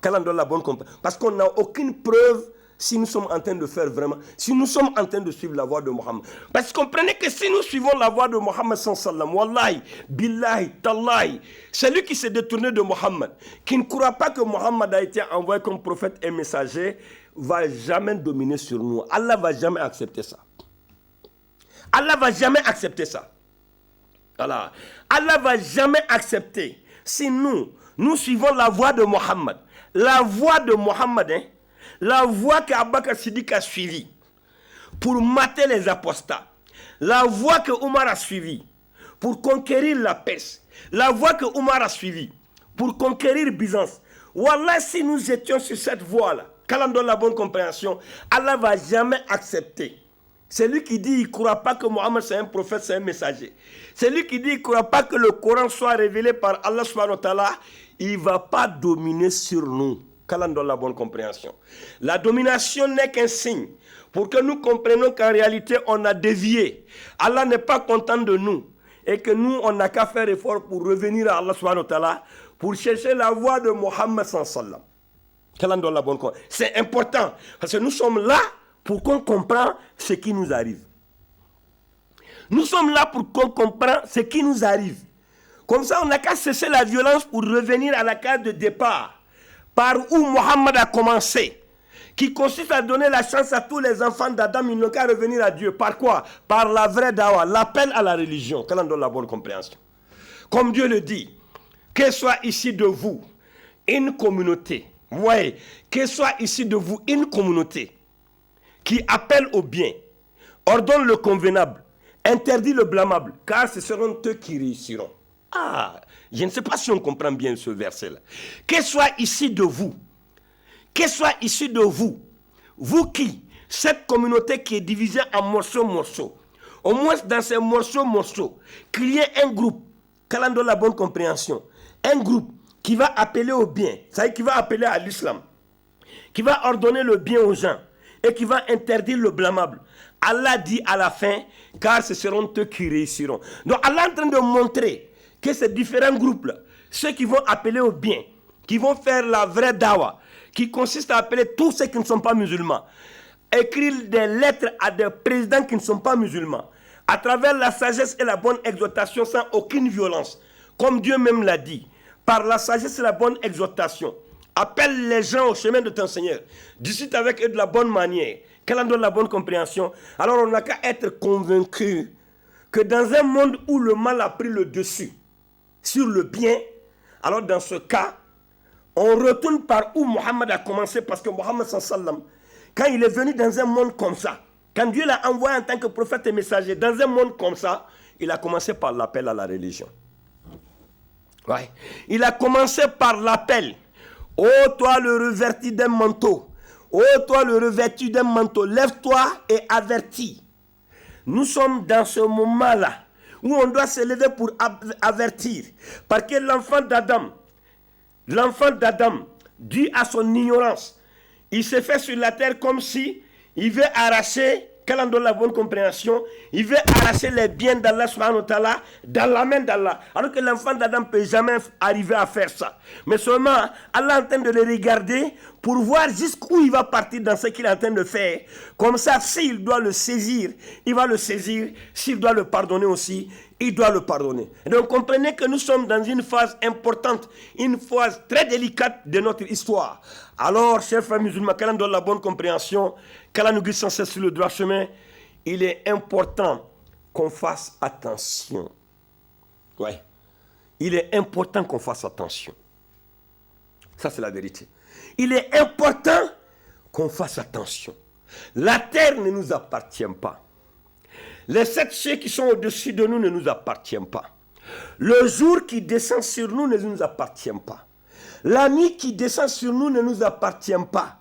Quand on donne la bonne compréhension. Parce qu'on n'a aucune preuve si nous sommes en train de faire vraiment, si nous sommes en train de suivre la voie de Mohammed. Parce que comprenez que si nous suivons la voie de Mohammed sallam, wallahi, billahi, tallahi, celui qui s'est détourné de Mohammed, qui ne croit pas que Mohammed a été envoyé comme prophète et messager, va jamais dominer sur nous. Allah va jamais accepter ça. Allah va jamais accepter ça. Voilà. Allah va jamais accepter si nous suivons la voie de Mohammed. La voie de Mohammed, hein, la voie qu'Abou Bakr Siddiq a suivie pour mater les apostats. La voie que Omar a suivie pour conquérir la Perse. La voie que Omar a suivie pour conquérir Byzance. Wallah, si nous étions sur cette voie-là, quand on donne la bonne compréhension, Allah ne va jamais accepter. C'est lui qui dit qu'il ne croit pas que Mohammed c'est un prophète, c'est un messager. C'est lui qui dit qu'il ne croit pas que le Coran soit révélé par Allah subhanahu wa ta'ala. Il ne va pas dominer sur nous. Quand on donne la bonne compréhension. La domination n'est qu'un signe pour que nous comprenions qu'en réalité on a dévié. Allah n'est pas content de nous. Et que nous, on n'a qu'à faire effort pour revenir à Allah subhanahu wa ta'ala, pour chercher la voie de Mohammed sallam. Quand on donne la bonne compréhension. C'est important. Parce que nous sommes là pour qu'on comprenne ce qui nous arrive. Nous sommes là pour qu'on comprenne ce qui nous arrive. Comme ça, on n'a qu'à cesser la violence pour revenir à la case de départ, par où Mohammed a commencé, qui consiste à donner la chance à tous les enfants d'Adam, ils n'ont qu'à revenir à Dieu. Par quoi? Par la vraie dawa, l'appel à la religion, quand on donne la bonne compréhension. Comme Dieu le dit, que soit ici de vous une communauté, voyez, que soit ici de vous une communauté, qui appelle au bien, ordonne le convenable, interdit le blâmable, car ce seront eux qui réussiront. Ah, je ne sais pas si on comprend bien ce verset-là. Que soit ici de vous, que soit ici de vous, vous qui, cette communauté qui est divisée en morceaux, au moins dans ces morceaux, qu'il y ait un groupe, qu'Allah la bonne compréhension, un groupe qui va appeler au bien, c'est-à-dire qui va appeler à l'islam, qui va ordonner le bien aux gens et qui va interdire le blâmable. Allah dit à la fin, car ce seront eux qui réussiront. Donc Allah est en train de montrer que ces différents groupes-là, ceux qui vont appeler au bien, qui vont faire la vraie dawa, qui consiste à appeler tous ceux qui ne sont pas musulmans, écrire des lettres à des présidents qui ne sont pas musulmans, à travers la sagesse et la bonne exhortation sans aucune violence, comme Dieu même l'a dit, par la sagesse et la bonne exhortation. Appelle les gens au chemin de ton Seigneur. Discute avec eux de la bonne manière. Qu'elle en donne la bonne compréhension. Alors on n'a qu'à être convaincu que dans un monde où le mal a pris le dessus sur le bien, alors dans ce cas, on retourne par où Mohammed a commencé, parce que Mohammed sallam, quand il est venu dans un monde comme ça, quand Dieu l'a envoyé en tant que prophète et messager dans un monde comme ça, il a commencé par l'appel à la religion. Ouais. Il a commencé par l'appel. Ô toi le revêtu d'un manteau, ô toi le revêtu d'un manteau, lève-toi et avertis. Nous sommes dans ce moment-là où on doit se lever pour avertir. Parce que l'enfant d'Adam, dû à son ignorance, il s'est fait sur la terre comme si il veut arracher, qu'elle en donne la bonne compréhension, il veut arracher les biens d'Allah subhanahu wa ta'ala dans la main d'Allah. Alors que l'enfant d'Adam ne peut jamais arriver à faire ça. Mais seulement, Allah est en train de le regarder pour voir jusqu'où il va partir dans ce qu'il est en train de faire. Comme ça, s'il doit le saisir, il va le saisir. S'il doit le pardonner aussi, il doit le pardonner. Et donc comprenez que nous sommes dans une phase importante, une phase très délicate de notre histoire. Alors, chers frères musulmans, qu'Allah nous donne la bonne compréhension, qu'Allah nous guide sans cesse sur le droit chemin, il est important qu'on fasse attention. Ouais. Il est important qu'on fasse attention. Ça, c'est la vérité. Il est important qu'on fasse attention. La terre ne nous appartient pas. Les 7 cieux qui sont au-dessus de nous ne nous appartiennent pas. Le jour qui descend sur nous ne nous appartient pas. La nuit qui descend sur nous ne nous appartient pas.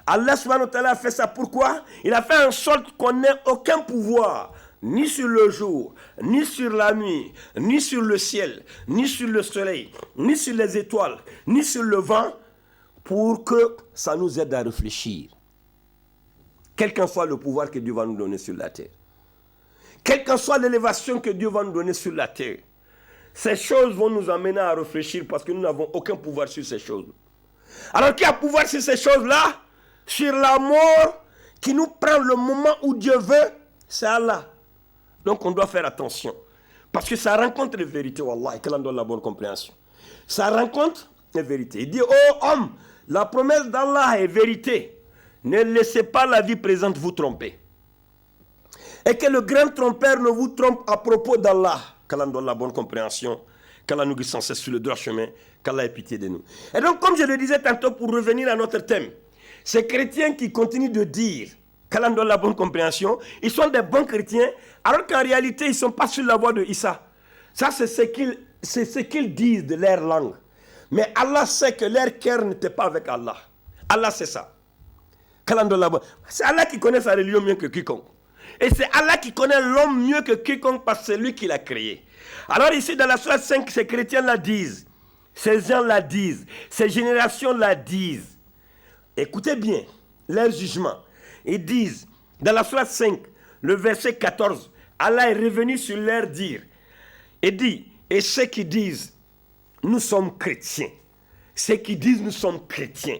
Allah subhanahu wa ta'ala a fait ça pourquoi? Il a fait en sorte qu'on n'ait aucun pouvoir, ni sur le jour, ni sur la nuit, ni sur le ciel, ni sur le soleil, ni sur les étoiles, ni sur le vent, pour que ça nous aide à réfléchir. Quel qu'en soit le pouvoir que Dieu va nous donner sur la terre. Quelle qu'en soit l'élévation que Dieu va nous donner sur la terre. Ces choses vont nous amener à réfléchir parce que nous n'avons aucun pouvoir sur ces choses. Alors qui a pouvoir sur ces choses-là? Sur la mort qui nous prend le moment où Dieu veut, c'est Allah. Donc on doit faire attention. Parce que ça rencontre les vérités, wallah, et qu'Allah donne la bonne compréhension. Ça rencontre les vérités. Il dit, oh homme, la promesse d'Allah est vérité. Ne laissez pas la vie présente vous tromper. Et que le grand trompeur ne vous trompe à propos d'Allah. Qu'Allah donne la bonne compréhension. Qu'Allah nous guide sans cesse sur le droit chemin. Qu'Allah ait pitié de nous. Et donc, comme je le disais tantôt, pour revenir à notre thème, ces chrétiens qui continuent de dire qu'Allah donne la bonne compréhension, ils sont des bons chrétiens, alors qu'en réalité, ils ne sont pas sur la voie de Issa. Ça, c'est ce qu'ils disent de leur langue. Mais Allah sait que leur cœur n'était pas avec Allah. Allah sait ça. C'est Allah qui connaît sa religion mieux que quiconque. Et c'est Allah qui connaît l'homme mieux que quiconque parce que c'est lui qui l'a créé. Alors ici dans la sourate 5, ces chrétiens la disent. Ces gens la disent. Ces générations la disent. Écoutez bien leur jugement. Ils disent, dans la sourate 5, le verset 14, Allah est revenu sur leur dire. Et dit, et ceux qui disent, nous sommes chrétiens. Ceux qui disent, nous sommes chrétiens.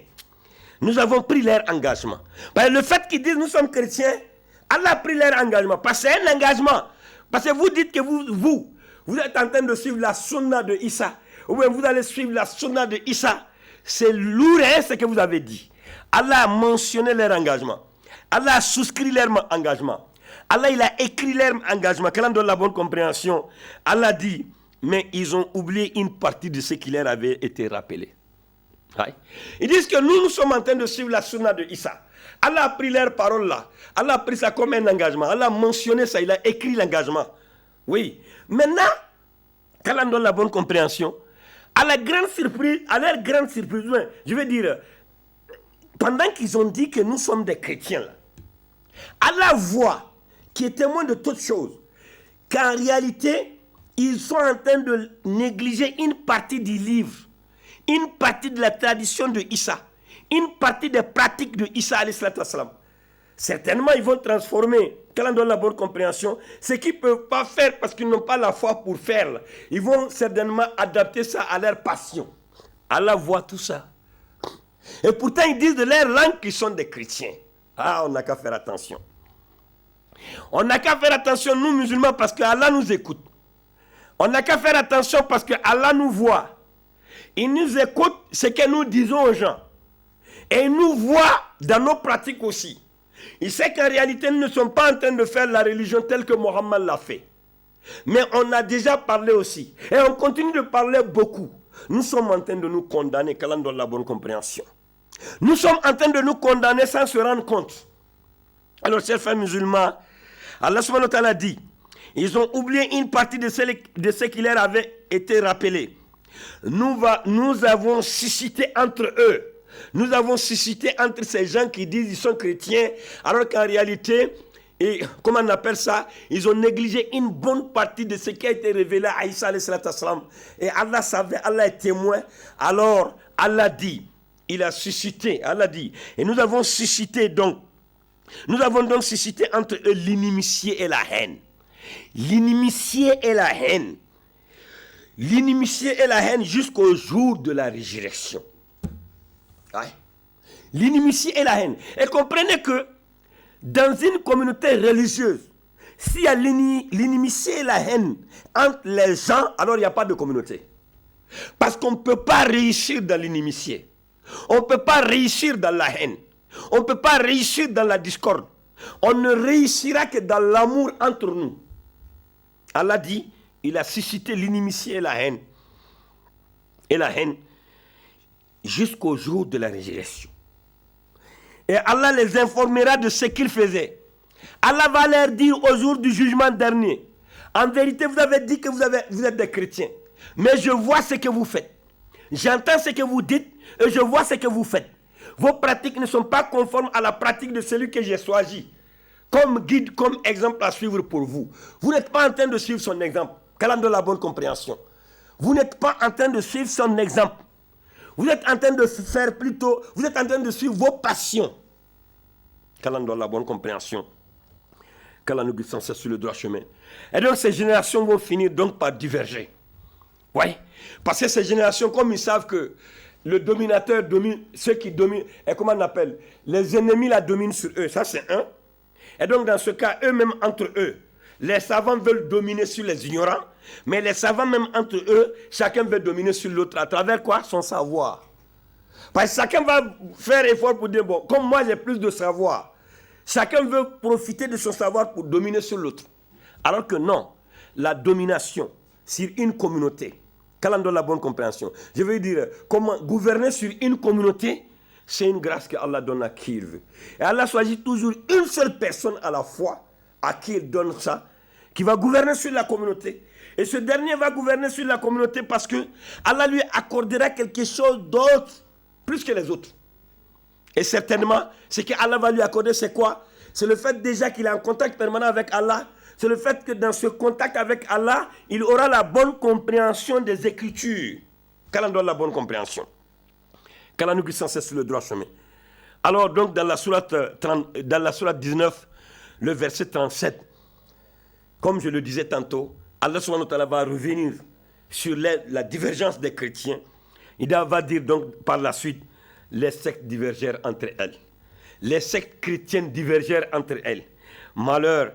Nous avons pris leur engagement. Parce que le fait qu'ils disent, nous sommes chrétiens, Allah a pris leur engagement. Parce que c'est un engagement. Parce que vous dites que vous êtes en train de suivre la sunna de Issa. Ou bien vous allez suivre la sunna de Issa. C'est lourd ce que vous avez dit. Allah a mentionné leur engagement. Allah a souscrit leur engagement. Allah il a écrit leur engagement. Qu'Allah donne la bonne compréhension. Allah dit, mais ils ont oublié une partie de ce qui leur avait été rappelé. Ouais. Ils disent que nous sommes en train de suivre la sunna de Issa. Allah a pris leurs paroles là. Allah a pris ça comme un engagement. Allah a mentionné ça. Il a écrit l'engagement. Oui. Maintenant, qu'Allah donne la bonne compréhension, à leur grande surprise, je veux dire, pendant qu'ils ont dit que nous sommes des chrétiens là, Allah voit, qui est témoin de toutes choses, qu'en réalité, ils sont en train de négliger une partie du livre, une partie de la tradition de Issa, une partie des pratiques de Issa alayhi salatu wassalam. Certainement, ils vont transformer, quand on donne la bonne compréhension, ce qu'ils ne peuvent pas faire parce qu'ils n'ont pas la foi pour faire. Ils vont certainement adapter ça à leur passion. Allah voit tout ça. Et pourtant, ils disent de leur langue qu'ils sont des chrétiens. Ah, on n'a qu'à faire attention. On n'a qu'à faire attention, nous musulmans, parce que Allah nous écoute. On n'a qu'à faire attention parce que Allah nous voit. Il nous écoute ce que nous disons aux gens. Et il nous voit dans nos pratiques aussi. Il sait qu'en réalité, nous ne sommes pas en train de faire la religion telle que Mohammed l'a fait. Mais on a déjà parlé aussi. Et on continue de parler beaucoup. Nous sommes en train de nous condamner, qu'Allah nous donne la bonne compréhension. Nous sommes en train de nous condamner sans se rendre compte. Alors, chers frères musulmans, Allah subhanahu wa ta'ala dit, ils ont oublié une partie de ce qui leur avait été rappelé. Nous avons suscité entre eux. Nous avons suscité entre ces gens qui disent qu'ils sont chrétiens, alors qu'en réalité, et comment on appelle ça, ils ont négligé une bonne partie de ce qui a été révélé à Isa alayhi salatu wassalam. Et Allah savait, Allah est témoin. Alors, Allah dit, il a suscité, Allah dit, et nous avons donc suscité entre eux l'inimitié et la haine. L'inimitié et la haine. L'inimitié et la haine jusqu'au jour de la résurrection. Ouais. L'inimitié et la haine. Et comprenez que dans une communauté religieuse, s'il y a l'inimitié et la haine entre les gens, alors il n'y a pas de communauté. Parce qu'on ne peut pas réussir dans l'inimitié. On ne peut pas réussir dans la haine. On ne peut pas réussir dans la discorde. On ne réussira que dans l'amour entre nous. Allah dit, il a suscité l'inimitié et la haine. Et la haine jusqu'au jour de la résurrection. Et Allah les informera de ce qu'ils faisaient. Allah va leur dire au jour du jugement dernier, en vérité vous avez dit que vous êtes des chrétiens, mais je vois ce que vous faites. J'entends ce que vous dites et je vois ce que vous faites. Vos pratiques ne sont pas conformes à la pratique de celui que j'ai choisi comme guide, comme exemple à suivre pour vous. Vous n'êtes pas en train de suivre son exemple. Qu'Allah donne la bonne compréhension. Vous n'êtes pas en train de suivre son exemple. Vous êtes en train de faire plutôt, vous êtes en train de suivre vos passions. Qu'Allah donne la bonne compréhension. Qu'Allah nous guide sans cesse sur le droit chemin. Et donc ces générations vont finir donc par diverger. Oui. Parce que ces générations, comme ils savent que le dominateur domine, ceux qui dominent, et comment on appelle, les ennemis la dominent sur eux, ça c'est un. Et donc dans ce cas, eux-mêmes entre eux, les savants veulent dominer sur les ignorants, mais les savants même entre eux, chacun veut dominer sur l'autre. À travers quoi? Son savoir. Parce que chacun va faire effort pour dire, bon, comme moi j'ai plus de savoir, chacun veut profiter de son savoir pour dominer sur l'autre. Alors que non, la domination sur une communauté, qu'Allah donne la bonne compréhension. Je veux dire, comment gouverner sur une communauté, c'est une grâce que Allah donne à qui il veut. Et Allah choisit toujours une seule personne à la fois à qui il donne ça, qui va gouverner sur la communauté. Et ce dernier va gouverner sur la communauté parce que Allah lui accordera quelque chose d'autre, plus que les autres. Et certainement, ce que Allah va lui accorder, c'est quoi? C'est le fait déjà qu'il est en contact permanent avec Allah. C'est le fait que dans ce contact avec Allah, il aura la bonne compréhension des Écritures. Qu'Allah donne la bonne compréhension. Qu'Allah nous guide sans cesse sur le droit chemin. Alors donc dans la sourate 19, le verset 37, comme je le disais tantôt, Allah subhanahu wa ta'ala va revenir sur la divergence des chrétiens. Il va dire donc par la suite, les sectes divergèrent entre elles. Les sectes chrétiennes divergèrent entre elles. Malheur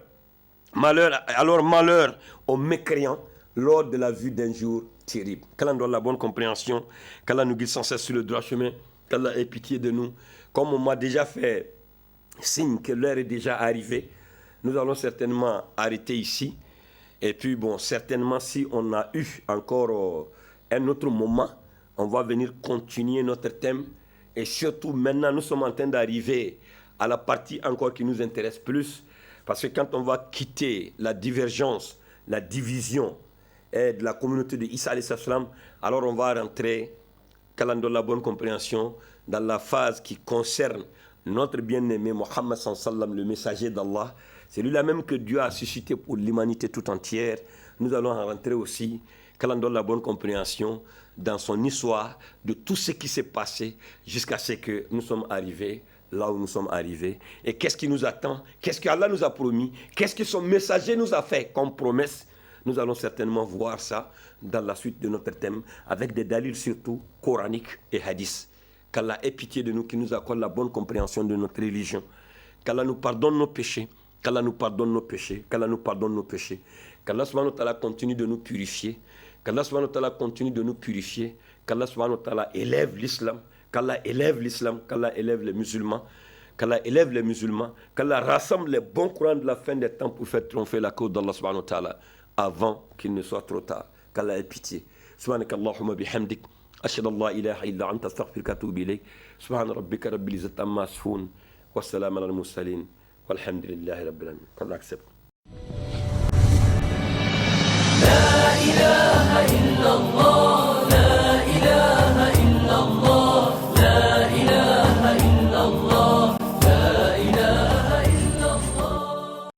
aux mécréants lors de la vue d'un jour terrible. Qu'Allah nous donne la bonne compréhension, qu'Allah nous guide sans cesse sur le droit chemin, qu'Allah ait pitié de nous. Comme on m'a déjà fait signe que l'heure est déjà arrivée, nous allons certainement arrêter ici. Et puis bon, certainement si on a eu encore un autre moment, on va venir continuer notre thème. Et surtout maintenant, nous sommes en train d'arriver à la partie encore qui nous intéresse plus. Parce que quand on va quitter la divergence, la division de la communauté de Isa alayhi salam, alors on va rentrer, qu'Allah donne la bonne compréhension, dans la phase qui concerne notre bien-aimé Mohammed sallam, le messager d'Allah, c'est lui-là même que Dieu a suscité pour l'humanité tout entière. Nous allons en rentrer aussi, qu'Allah donne la bonne compréhension dans son histoire de tout ce qui s'est passé jusqu'à ce que nous sommes arrivés là où nous sommes arrivés. Et qu'est-ce qui nous attend? Qu'est-ce qu'Allah nous a promis? Qu'est-ce que son messager nous a fait comme promesse? Nous allons certainement voir ça dans la suite de notre thème, avec des dalils surtout coraniques et hadiths. Qu'Allah ait pitié de nous, qui nous accorde la bonne compréhension de notre religion. Qu'Allah nous pardonne nos péchés. Qu'Allah nous pardonne nos péchés. Qu'Allah nous pardonne nos péchés. Qu'Allah subhanahu wa ta'ala continue de nous purifier. Qu'Allah subhanahu wa ta'ala continue de nous purifier. Qu'Allah subhanahu wa ta'ala élève l'islam. Qu'Allah élève l'islam. Qu'Allah élève les musulmans. Qu'Allah élève les musulmans. Qu'Allah rassemble les bons courants de la fin des temps pour faire triompher la cause d'Allah subhanahu wa ta'ala avant qu'il ne soit trop tard. Qu'Allah ait pitié. Subhanakallahumma bihamdik. أشهد الله إله إلا أنت أستغفرك وأتوب إليك سبحان ربك رب العزة عما يصفون والسلام على المرسلين والحمد لله رب العالمين.